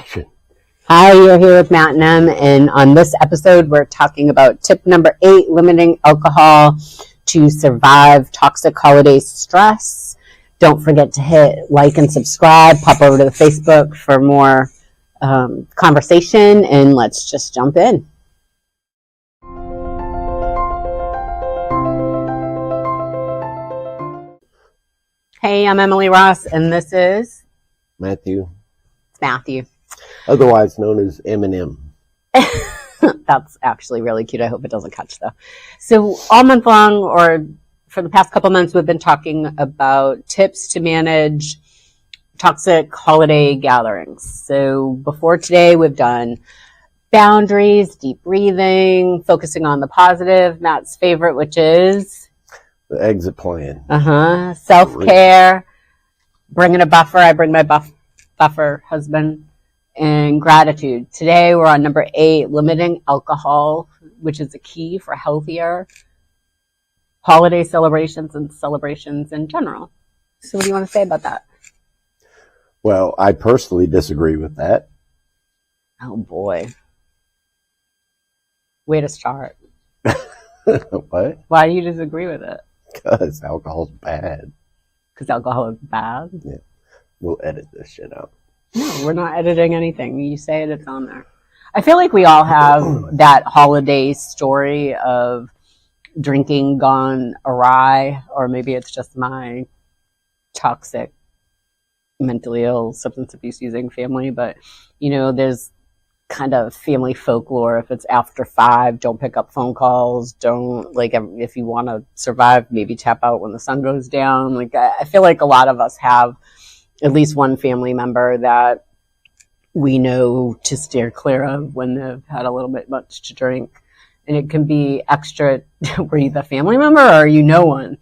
Action. Hi, you're here with Matt and Em, and on this episode, we're talking about tip number 8, limiting alcohol to survive toxic holiday stress. Don't forget to hit like and subscribe. Pop over to the Facebook for more conversation, and let's just jump in. Hey, I'm Emily Ross, and this is Matthew. It's Matthew. Otherwise known as Eminem. That's actually really cute. I hope it doesn't catch, though. So all month long, or for the past couple months, we've been talking about tips to manage toxic holiday gatherings. So before today, we've done boundaries, deep breathing, focusing on the positive, Matt's favorite, which is The exit plan. self-care, bringing a buffer. I bring my buffer husband. And gratitude. Today we're on number 8, limiting alcohol, which is a key for healthier holiday celebrations and celebrations in general. So what do you want to say about that? Well, I personally disagree with that. Oh boy. Way to start. What? Why do you disagree with it? Because alcohol's bad. Because alcohol is bad? Yeah. We'll edit this shit out. No, we're not editing anything. You say it, it's on there. I feel like we all have that holiday story of drinking gone awry, or maybe it's just my toxic, mentally ill, substance abuse using family. But, you know, there's kind of family folklore. If it's after 5, don't pick up phone calls. Don't, like, if you want to survive, maybe tap out when the sun goes down. Like, I feel like a lot of us have at least one family member that we know to steer clear of when they've had a little bit much to drink. And it can be extra. Were you the family member, or you know one?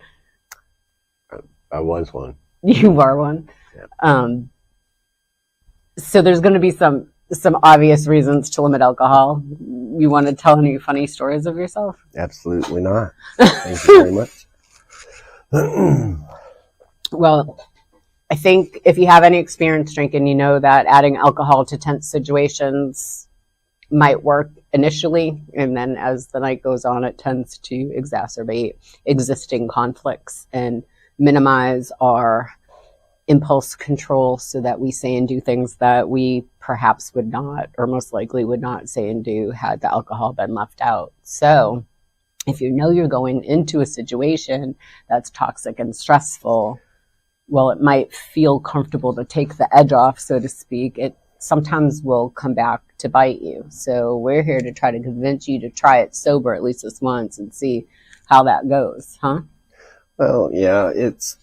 I was one. You are one. Yeah. So there's going to be some obvious reasons to limit alcohol. You want to tell any funny stories of yourself? Absolutely not. Thank you very much. Well, I think if you have any experience drinking, you know that adding alcohol to tense situations might work initially, and then as the night goes on, it tends to exacerbate existing conflicts and minimize our impulse control so that we say and do things that we perhaps would not, or most likely would not say and do had the alcohol been left out. So if you know you're going into a situation that's toxic and stressful, well, it might feel comfortable to take the edge off, so to speak. It sometimes will come back to bite you. So we're here to try to convince you to try it sober at least this once and see how that goes, huh? Well, yeah, it's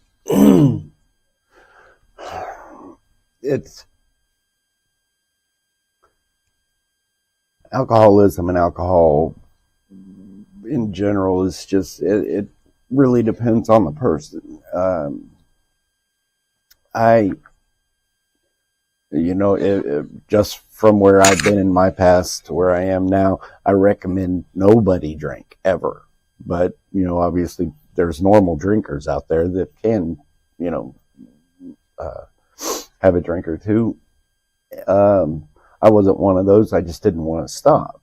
alcoholism and alcohol in general is just, it really depends on the person. Just from where I've been in my past to where I am now, I recommend nobody drink ever. But, obviously there's normal drinkers out there that can, have a drink or two. I wasn't one of those. I just didn't want to stop.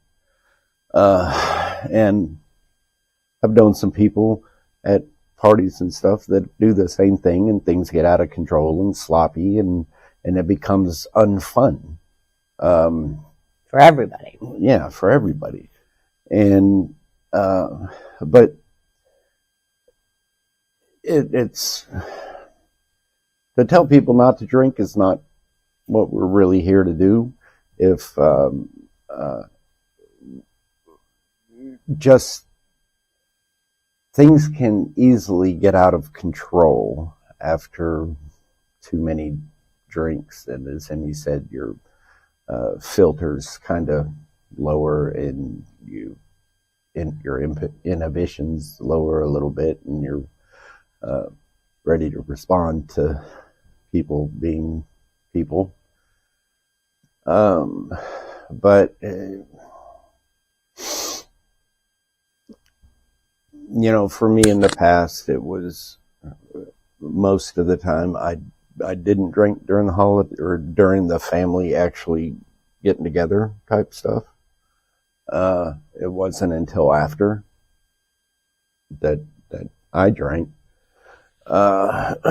And I've known some people at parties and stuff that do the same thing, and things get out of control and sloppy, and it becomes unfun. For everybody. Yeah, for everybody. And, but it's, to tell people not to drink is not what we're really here to do. If, just, things can easily get out of control after too many drinks, and as Emmy said, your filters kind of lower, and your inhibitions lower a little bit, and you're ready to respond to people being people. But for me in the past, it was most of the time I didn't drink during the holiday or during the family actually getting together type stuff. It wasn't until after that I drank. But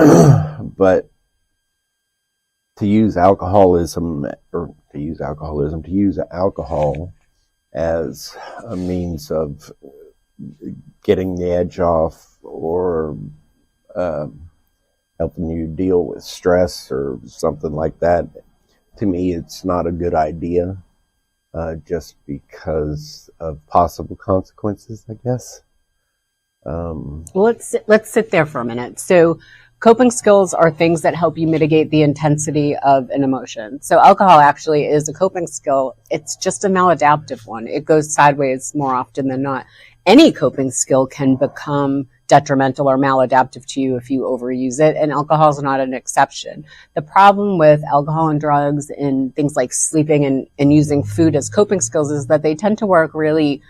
to use alcohol as a means of getting the edge off, or helping you deal with stress or something like that, to me, it's not a good idea, just because of possible consequences, I guess. Well, let's sit there for a minute. So coping skills are things that help you mitigate the intensity of an emotion. So alcohol actually is a coping skill. It's just a maladaptive one. It goes sideways more often than not. Any coping skill can become detrimental or maladaptive to you if you overuse it, and alcohol is not an exception. The problem with alcohol and drugs and things like sleeping and using food as coping skills is that they tend to work really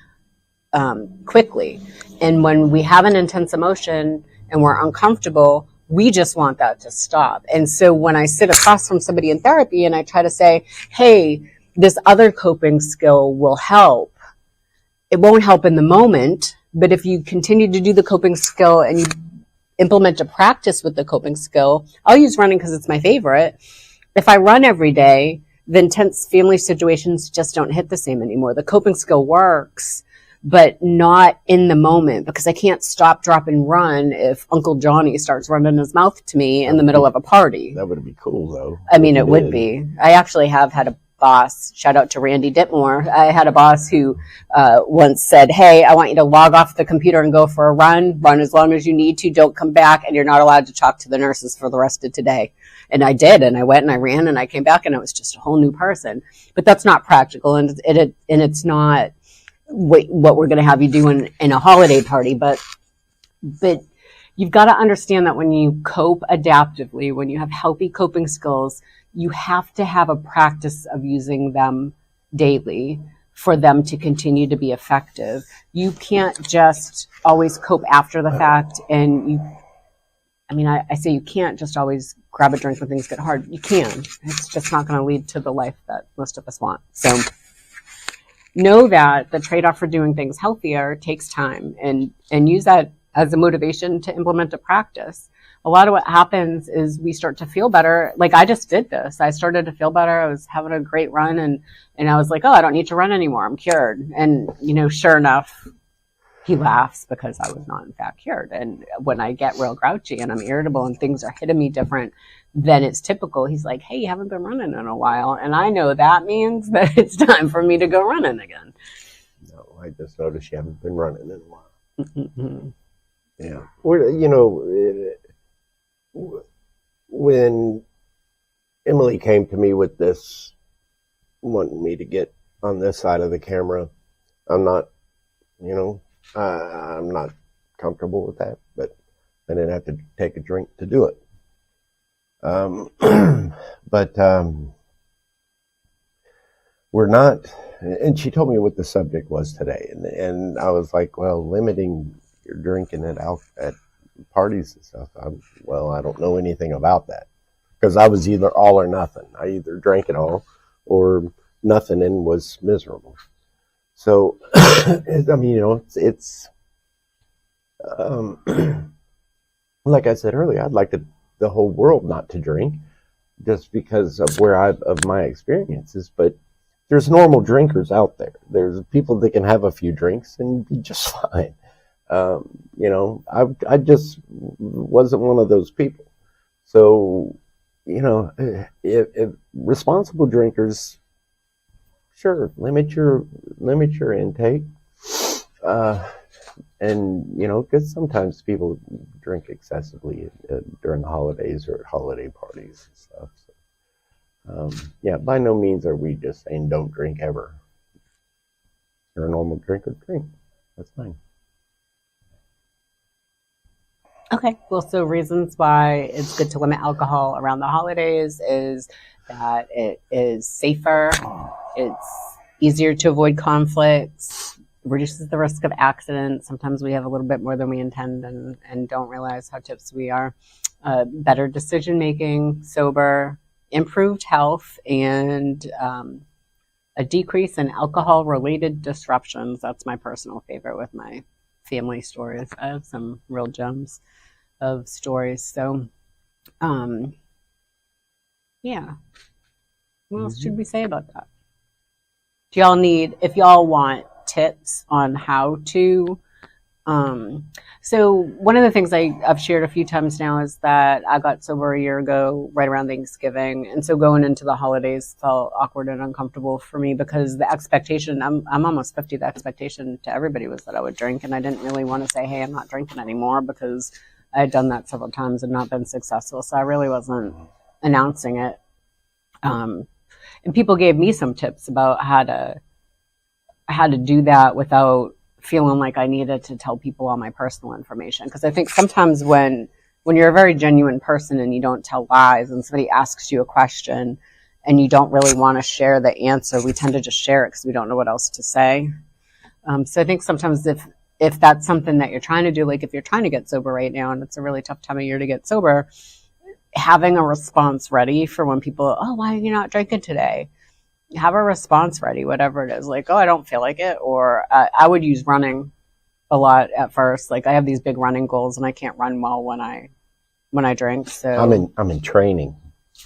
quickly. And when we have an intense emotion and we're uncomfortable, we just want that to stop. And so when I sit across from somebody in therapy and I try to say, hey, this other coping skill will help, it won't help in the moment, but if you continue to do the coping skill and you implement a practice with the coping skill, I'll use running because it's my favorite. If I run every day, the intense family situations just don't hit the same anymore. The coping skill works, but not in the moment, because I can't stop, drop, and run if Uncle Johnny starts running his mouth to me in the middle of a party. That would be cool, though. I mean, it would be. I actually have had a boss, shout out to Randy Ditmore. I had a boss who once said, hey, I want you to log off the computer and go for a run as long as you need to, don't come back, and you're not allowed to talk to the nurses for the rest of today. And I did, and I went and I ran and I came back and I was just a whole new person. But that's not practical, and it's not what we're going to have you do in a holiday party. But you've got to understand that when you cope adaptively, when you have healthy coping skills, you have to have a practice of using them daily for them to continue to be effective. You can't just always cope after the fact, and I say you can't just always grab a drink when things get hard. You can. It's just not going to lead to the life that most of us want. So know that the trade-off for doing things healthier takes time, and use that as a motivation to implement a practice. A lot of what happens is we start to feel better. Like I just did this. I started to feel better. I was having a great run, and I was like, oh, I don't need to run anymore. I'm cured. And, sure enough, he laughs because I was not in fact cured. And when I get real grouchy and I'm irritable and things are hitting me different than it's typical, he's like, hey, you haven't been running in a while. And I know that means that it's time for me to go running again. No, I just noticed you haven't been running in a while. Mm-hmm. Yeah. When Emily came to me with this, wanting me to get on this side of the camera, I'm not comfortable with that, but I didn't have to take a drink to do it. But we're not, and she told me what the subject was today, and I was like, well, limiting your drinking at parties and stuff, I don't know anything about that, because I was either all or nothing. I either drank it all or nothing and was miserable. So, it's like I said earlier, I'd like the whole world not to drink, just because of of my experiences. But there's normal drinkers out there. There's people that can have a few drinks and be just fine. I just wasn't one of those people. So, if responsible drinkers, sure, limit your intake. And, because sometimes people drink excessively during the holidays or at holiday parties and stuff. So, by no means are we just saying don't drink ever. If you're a normal drinker, drink. That's fine. Okay. Well, so reasons why it's good to limit alcohol around the holidays is that it is safer, it's easier to avoid conflicts, reduces the risk of accidents. Sometimes we have a little bit more than we intend and don't realize how tipsy we are. Better decision making, sober, improved health, and a decrease in alcohol-related disruptions. That's my personal favorite with my family stories. I have some real gems of stories. So, yeah. What else should we say about that? Do y'all need, if y'all want tips on how to, so one of the things I've shared a few times now is that I got sober a year ago, right around Thanksgiving. And so going into the holidays felt awkward and uncomfortable for me because the expectation, I'm almost 50, the expectation to everybody was that I would drink. And I didn't really want to say, hey, I'm not drinking anymore, because I had done that several times and not been successful. So I really wasn't announcing it. And people gave me some tips about how to do that without feeling like I needed to tell people all my personal information. Because I think sometimes when you're a very genuine person and you don't tell lies, and somebody asks you a question and you don't really want to share the answer, we tend to just share it because we don't know what else to say. So I think sometimes if that's something that you're trying to do, like if you're trying to get sober right now and it's a really tough time of year to get sober, having a response ready for when people, oh, why are you not drinking today? Have a response ready, whatever it is. Like, oh, I don't feel like it. Or I would use running a lot at first. Like I have these big running goals and I can't run well when I drink. So I'm in training.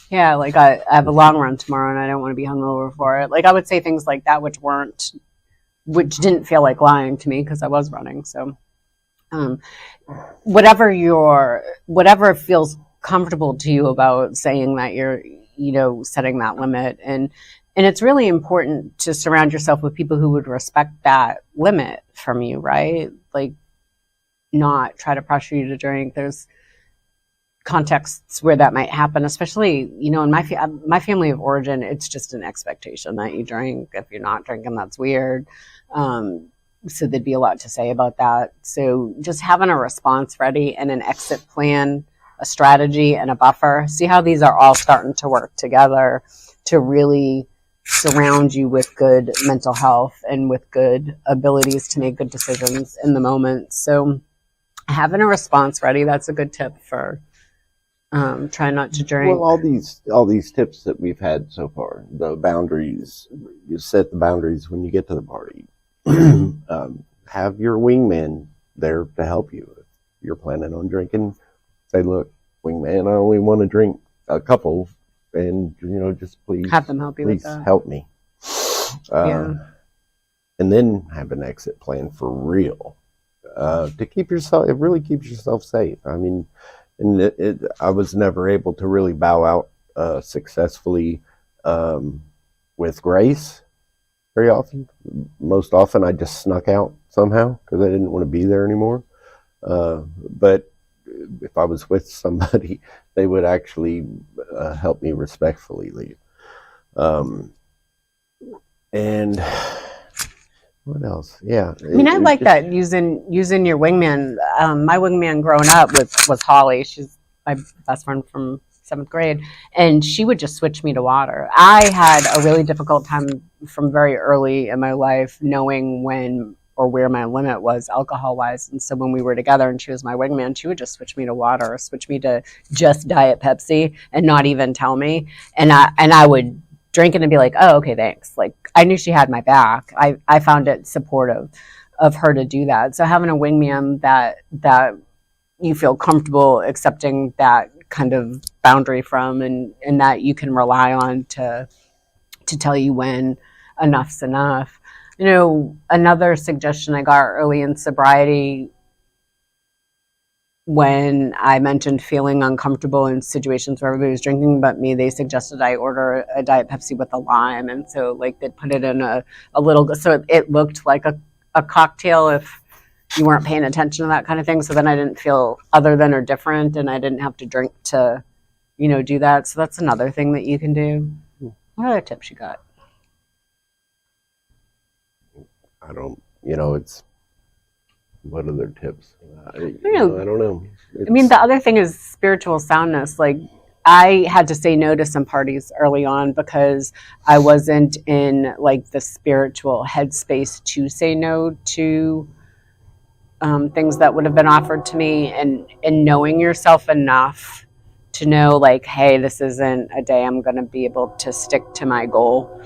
Yeah, like I have a long run tomorrow and I don't want to be hungover for it. Like I would say things like that, which didn't feel like lying to me because I was running. So whatever feels comfortable to you about saying that you're, setting that limit. And it's really important to surround yourself with people who would respect that limit from you, right? Like not try to pressure you to drink. There's contexts where that might happen, especially, in my family of origin, it's just an expectation that you drink. If you're not drinking, that's weird. So there'd be a lot to say about that. So just having a response ready and an exit plan, a strategy and a buffer. See how these are all starting to work together to really surround you with good mental health and with good abilities to make good decisions in the moment. So having a response ready, that's a good tip for trying not to drink. Well, all these tips that we've had so far, the boundaries, you set the boundaries when you get to the party. Have your wingman there to help you. If you're planning on drinking, say, look, wingman, I only want to drink a couple, and just please have them help you with that. Help me. And then have an exit plan for real to keep yourself. It really keeps yourself safe. I mean, and I was never able to really bow out successfully with Grace very often. Most often, I just snuck out somehow because I didn't want to be there anymore. But if I was with somebody, they would actually help me respectfully leave. And what else? Yeah. I mean, I like that using your wingman. My wingman growing up was Holly. She's my best friend from 7th grade, and she would just switch me to water. I had a really difficult time from very early in my life knowing when or where my limit was alcohol-wise. And so when we were together and she was my wingman, she would just switch me to water or switch me to just Diet Pepsi and not even tell me. And I would drink it and be like, oh, okay, thanks. Like I knew she had my back. I found it supportive of her to do that. So having a wingman that you feel comfortable accepting that kind of boundary from and that you can rely on to tell you when enough's enough. Another suggestion I got early in sobriety when I mentioned feeling uncomfortable in situations where everybody was drinking but me, they suggested I order a Diet Pepsi with a lime. And so they'd put it in a little, so it looked like a cocktail if you weren't paying attention to that kind of thing. So then I didn't feel other than or different, and I didn't have to drink to, do that. So that's another thing that you can do. What other tips you got? I don't, it's, what other tips? I don't know. I mean, the other thing is spiritual soundness. Like I had to say no to some parties early on because I wasn't in the spiritual headspace to say no to things that would have been offered to me, and knowing yourself enough to know hey, this isn't a day I'm going to be able to stick to my goal.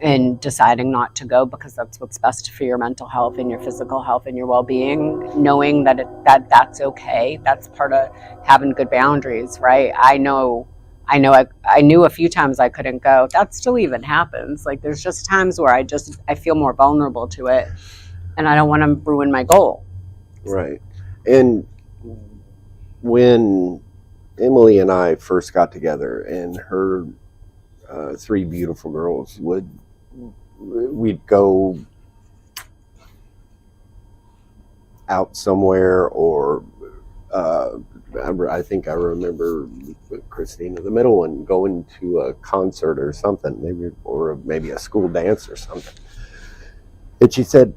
and deciding not to go because that's what's best for your mental health and your physical health and your well-being, knowing that that's okay. That's part of having good boundaries, right? I knew a few times I couldn't go. That still even happens. Like, there's just times where I feel more vulnerable to it, and I don't want to ruin my goal. Right. And when Emily and I first got together, and her 3 beautiful girls we'd go out somewhere, or I think I remember Christina, the middle one, going to a concert or something, maybe a school dance or something. And she said,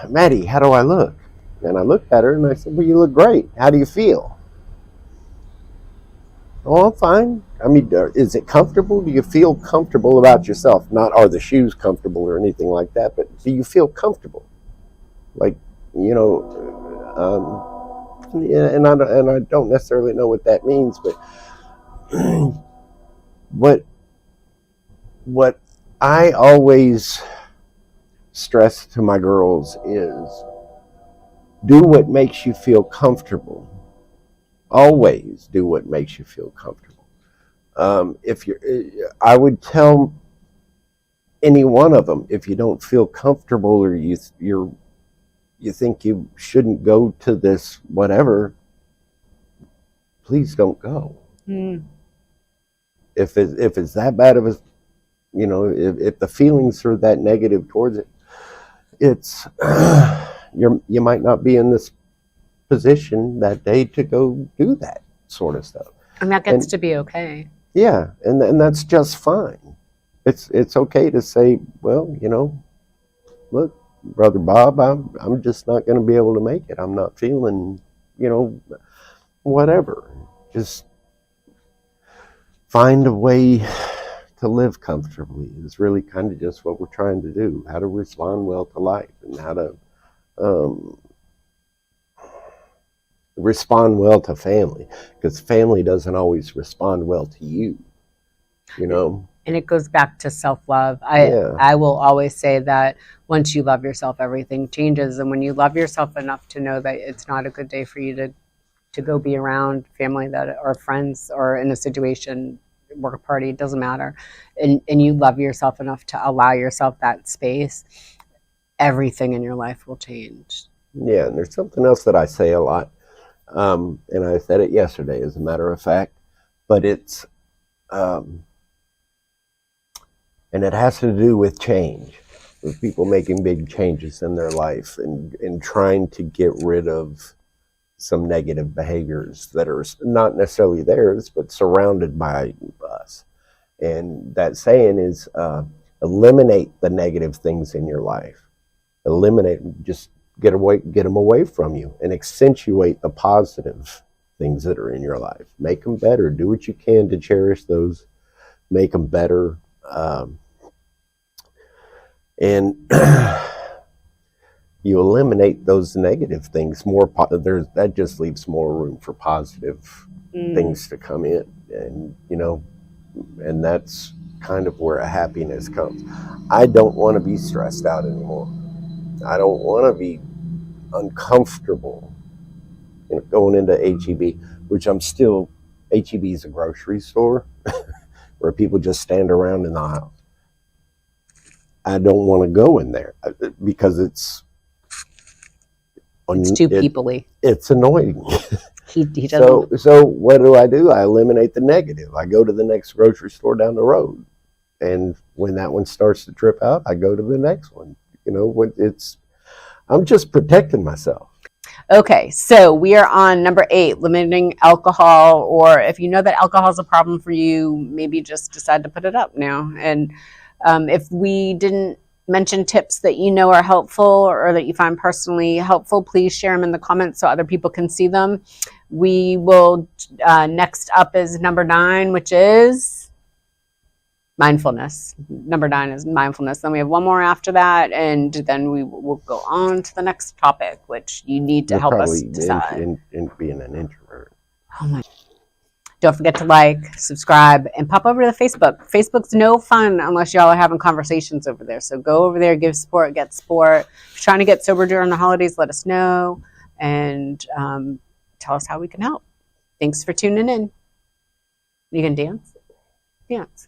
"Maddie, how do I look?" And I looked at her and I said, "Well, you look great. How do you feel?" "Oh, I'm fine." I mean, is it comfortable? Do you feel comfortable about yourself? Not are the shoes comfortable or anything like that, but do you feel comfortable? Like, you know, and I don't necessarily know what that means, but what I always stress to my girls is, do what makes you feel comfortable. Always do what makes you feel comfortable. I would tell any one of them, if you don't feel comfortable, or you think you shouldn't go to this whatever, please don't go. If it's that bad of a, you know, if the feelings are that negative towards it, it's you might not be in this position that day to go do that sort of stuff. And that gets to be okay. Yeah, and that's just fine. It's okay to say, well, you know, look, Brother Bob, I'm just not going to be able to make it. I'm not feeling, you know, whatever. Just find a way to live comfortably is really kind of just what we're trying to do. How to respond well to life, and how to respond well to family, because family doesn't always respond well to you, you know. And it goes back to self-love. I will always say that once you love yourself, everything changes. And when you love yourself enough to know that it's not a good day for you to go be around family that or friends or in a situation, work party, it doesn't matter, and you love yourself enough to allow yourself that space, everything in your life will change. Yeah, and there's something else that I say a lot, and I said it yesterday, as a matter of fact, but it's and it has to do with change, with people making big changes in their life, and trying to get rid of some negative behaviors that are not necessarily theirs, but surrounded by us. And that saying is, eliminate the negative things in your life. Eliminate, just get them away from you, and accentuate the positive things that are in your life. Make them better. Do what you can to cherish those. Make them better. And you eliminate those negative things, that just leaves more room for positive things to come in. And, you know, and that's kind of where a happiness comes. I don't want to be stressed out anymore. I don't want to be uncomfortable, you know, going into HEB, which HEB is a grocery store where people just stand around in the aisle. I don't want to go in there because it's too peoply. It's annoying. He doesn't. So what do? I eliminate the negative. I go to the next grocery store down the road, and when that one starts to trip out, I go to the next one. You know, I'm just protecting myself. Okay, so we are on number 8, limiting alcohol, or if you know that alcohol is a problem for you, maybe just decide to put it up now. And if we didn't mention tips that you know are helpful or that you find personally helpful, please share them in the comments so other people can see them. We will, next up is number 9, which is mindfulness. Number 9 is mindfulness. Then we have one more after that, and then we will go on to the next topic, which you need to help us decide. In being an introvert. Oh my. Don't forget to like, subscribe, and pop over to Facebook. Facebook's no fun unless y'all are having conversations over there. So go over there, give support, get support. If you're trying to get sober during the holidays, let us know, and tell us how we can help. Thanks for tuning in. You can dance? Dance.